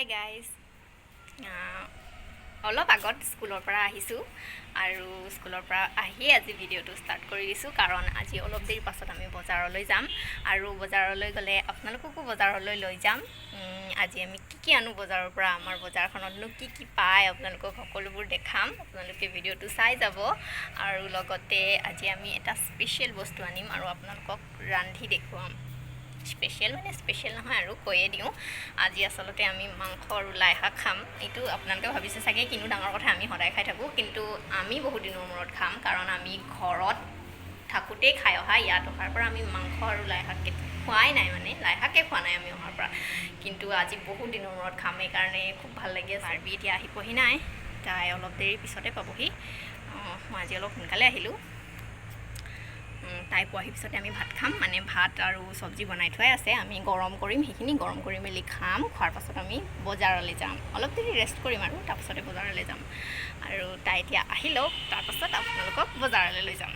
Hi guys. অলপ আগত স্কুলৰ পৰা আহিছো আৰু স্কুলৰ পৰা আহি আজি ভিডিওটো ষ্টাৰ্ট কৰি দিছো কাৰণ আজি অলপ দেৰি পাছত আমি বজাৰলৈ যাম আৰু বজাৰলৈ গলে আপোনালোককো বজাৰলৈ লৈ যাম আজি আমি কি আনো বজাৰৰ পৰা আমাৰ বজাৰখনতনো কি পায় আপোনালোকক সকলোবোৰ দেখাম আপোনালোকে ভিডিওটো চাই যাব আৰু লগতে আজি আমি এটা স্পেশাল বস্তু আনিম আৰু আপোনালোকক ৰান্ধি দেখুৱাম স্পেশাল মানে স্পেশাল নহয় আৰু কৈয়ে দিওঁ আজি আসলতে আমি মাংস আৰু লাই শাক খাম এইটো আপোনালোকে ভাবিছে চাগে কিনো ডাঙৰ কথা আমি সদায় খাই থাকোঁ কিন্তু আমি বহুত দিনৰ মূৰত খাম কাৰণ আমি ঘৰত থাকোঁতেই খাই অহা ইয়াত অহাৰ পৰা আমি মাংস আৰু লাই শাক খোৱাই নাই মানে লাই শাকে খোৱা নাই আমি অহাৰ পৰা কিন্তু আজি বহুত দিনৰ মূৰত খাম এইকাৰণে খুব ভাল লাগি আছে বাৰ্বি এতিয়া আহি পোৱাহি নাই তাই অলপ দেৰি পিছতে পাবহি মই আজি অলপ সোনকালে আহিলোঁ তাই পোৱাহি পিছতে আমি ভাত খাম মানে ভাত আৰু চব্জি বনাই থোৱাই আছে আমি গৰম কৰিম সেইখিনি গৰম কৰি মেলি খাম খোৱাৰ পাছত আমি বজাৰলৈ যাম অলপ দেৰি ৰেষ্ট কৰিম আৰু তাৰপাছতে বজাৰলৈ যাম আৰু তাই এতিয়া আহি লওক তাৰপাছত আপোনালোকক বজাৰলৈ লৈ যাম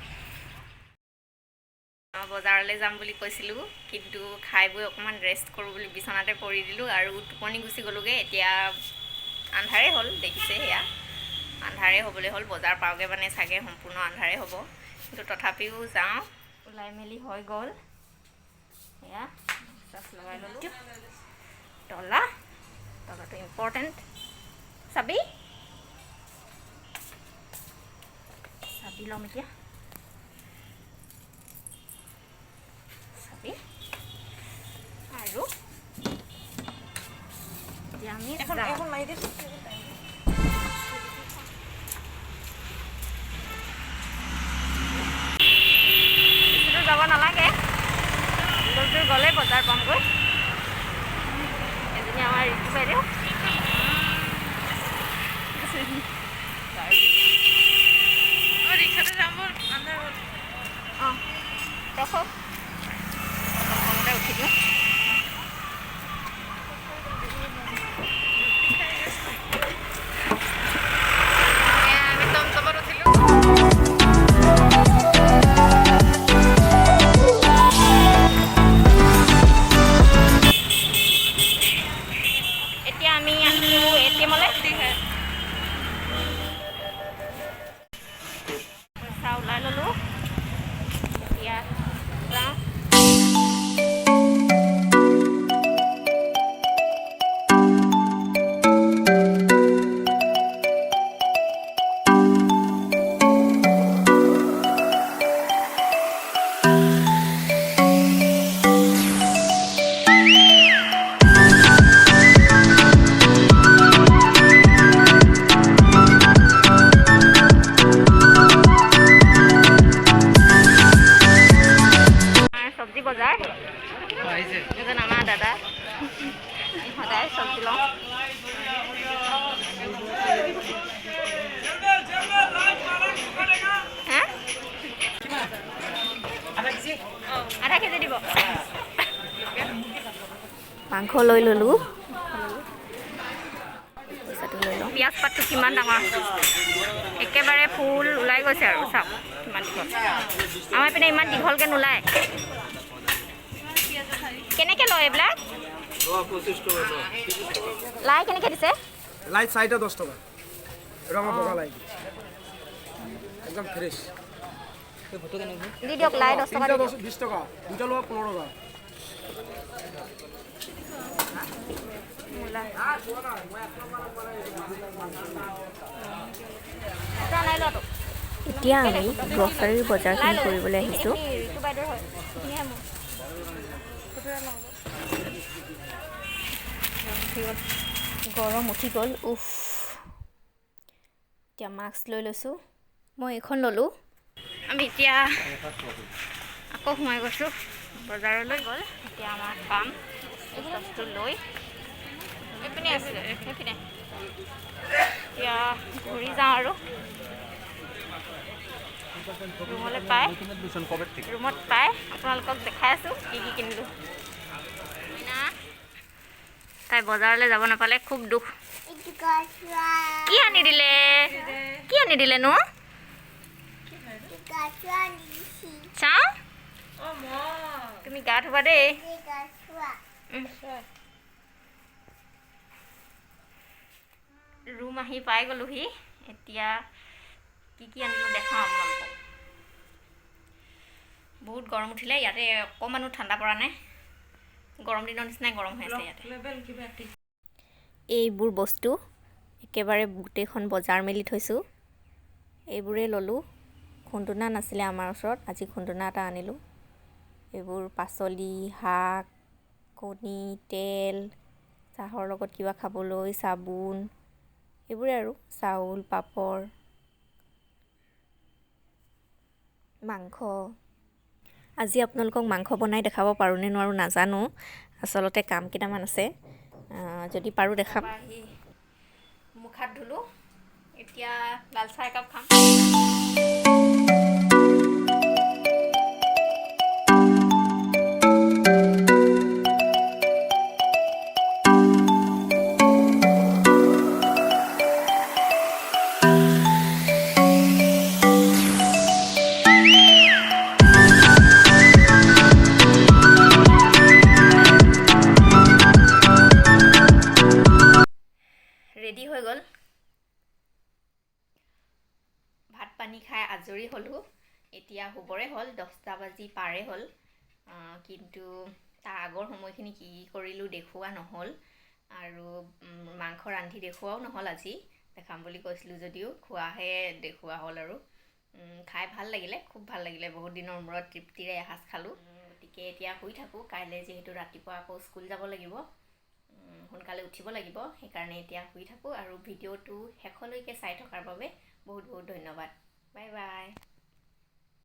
বজাৰলৈ যাম বুলি কৈছিলোঁ কিন্তু খাই বৈ অকণমান ৰেষ্ট কৰোঁ বুলি বিচনাতে পৰি দিলোঁ আৰু টোপনি গুচি গ'লোগৈ এতিয়া আন্ধাৰে হ'ল দেখিছে সেয়া আন্ধাৰে হ'বলৈ হ'ল বজাৰ পাওঁগৈ মানে চাগে সম্পূৰ্ণ আন্ধাৰে হ'ব কিন্তু তথাপিও যাওঁ ওলাই মেলি হৈ গ'ল এয়া চাৰ্জ লগাই ল'লোঁ তলাটো ইম্পৰ্টেণ্ট চাবি ল'ম এতিয়া চাবি আৰু এতিয়া আমি এখন মাৰি দিছোঁ যাব নালাগে দূৰ গ'লে বজাৰ পামগৈ এজনী আমাৰ ঋতু বাইদেউ ৰিক্সাতে যাম অঁ ৰখক প্ৰথমতে উঠি দিওঁ আমি টমটমত উঠিলোঁ ওলাই ল'লোঁ এতিয়া যাওঁ বজাৰ এজন আমাৰ দাদা সদায় চব্জি লওঁ আধা কেজি দিব মাংস লৈ ল'লোঁ পইচাটো লৈ লওঁ পিঁয়াজ পাতটো কিমান ডাঙৰ একেবাৰে ফুল ওলাই গৈছে আৰু চাওক কিমান দীঘল আমাৰ পিনে ইমান দীঘলকৈ নোলায় কেনেকৈ লয় এইবিলাক লাই কেনেকৈ দিছে লাই 4টা 10 টকা ৰঙা বগা লাই একদম ফ্ৰেছ দি দিয়ক লাই 10 টকা 20 টকা দুটা লোৱা 15 টকা এতিয়া আমি গ্ৰচাৰীৰ বজাৰখিনি কৰিবলৈ আহিছোঁ গৰম উঠি গ'ল উফ এতিয়া মাস্ক লৈ লৈছোঁ মই এইখন ল'লোঁ আমি এতিয়া আকৌ সোমাই গৈছোঁ বজাৰলৈ গ'ল এতিয়া আমাৰ কাম এই বস্তু লৈ এইপিনে আছিলে সেইপিনে এতিয়া ঘূৰি যাওঁ আৰু ৰুমলৈ ৰুমত পাই আপোনালোকক দেখাই আছোঁ কি কিনিলোঁ তাই বজাৰলৈ যাব নাপালে খুব দুখ কি আনি দিলে নো চাওঁ তুমি গা ধুবা দেই ৰুম আহি পাই গ'লোহি এতিয়া কি আনিলোঁ দেখাওঁ আপোনালোকক বহুত গৰম উঠিলে ইয়াতে অকণমানো ঠাণ্ডা পৰা নাই গৰম দিনৰ নিচিনাই গৰম হৈ আছে ইয়াতে এইবোৰ বস্তু একেবাৰে গোটেইখন বজাৰ মেলি থৈছোঁ এইবোৰেই ল'লোঁ খুন্দুনা নাছিলে আমাৰ ওচৰত আজি খুন্দুনা এটা আনিলোঁ এইবোৰ পাচলি শাক কণী তেল চাহৰ লগত কিবা খাবলৈ চাবোন এইবোৰে আৰু চাউল পাপৰ মাংস আজি আপোনালোকক মাংস বনাই দেখাব পাৰোঁ নে নোৱাৰোঁ নাজানো আচলতে কাম কেইটামান আছে যদি পাৰোঁ দেখাম মুখ হাত ধুলোঁ এতিয়া লাল চাহ একাপ খাম ৰেডি হৈ গ'ল ভাত পানী খাই আজৰি হ'লোঁ এতিয়া শুবৰে হ'ল 10টা বাজি পাৰে হ'ল কিন্তু তাৰ আগৰ সময়খিনি কি কৰিলোঁ দেখুওৱা নহ'ল আৰু মাংস ৰান্ধি দেখুৱাও নহ'ল আজি দেখাম বুলি কৈছিলোঁ যদিও খোৱাহে দেখুওৱা হ'ল আৰু খাই ভাল লাগিলে খুব ভাল লাগিলে বহুত দিনৰ মূৰত তৃপ্তিৰে এসাঁজ খালোঁ গতিকে এতিয়া শুই থাকোঁ কাইলৈ যিহেতু ৰাতিপুৱা আকৌ স্কুল যাব লাগিব সোনকালে উঠিব লাগিব সেইকাৰণে এতিয়া শুই থাকোঁ আৰু ভিডিঅ'টো শেষলৈকে চাই থকাৰ বাবে বহুত বহুত ধন্যবাদ বাই বাই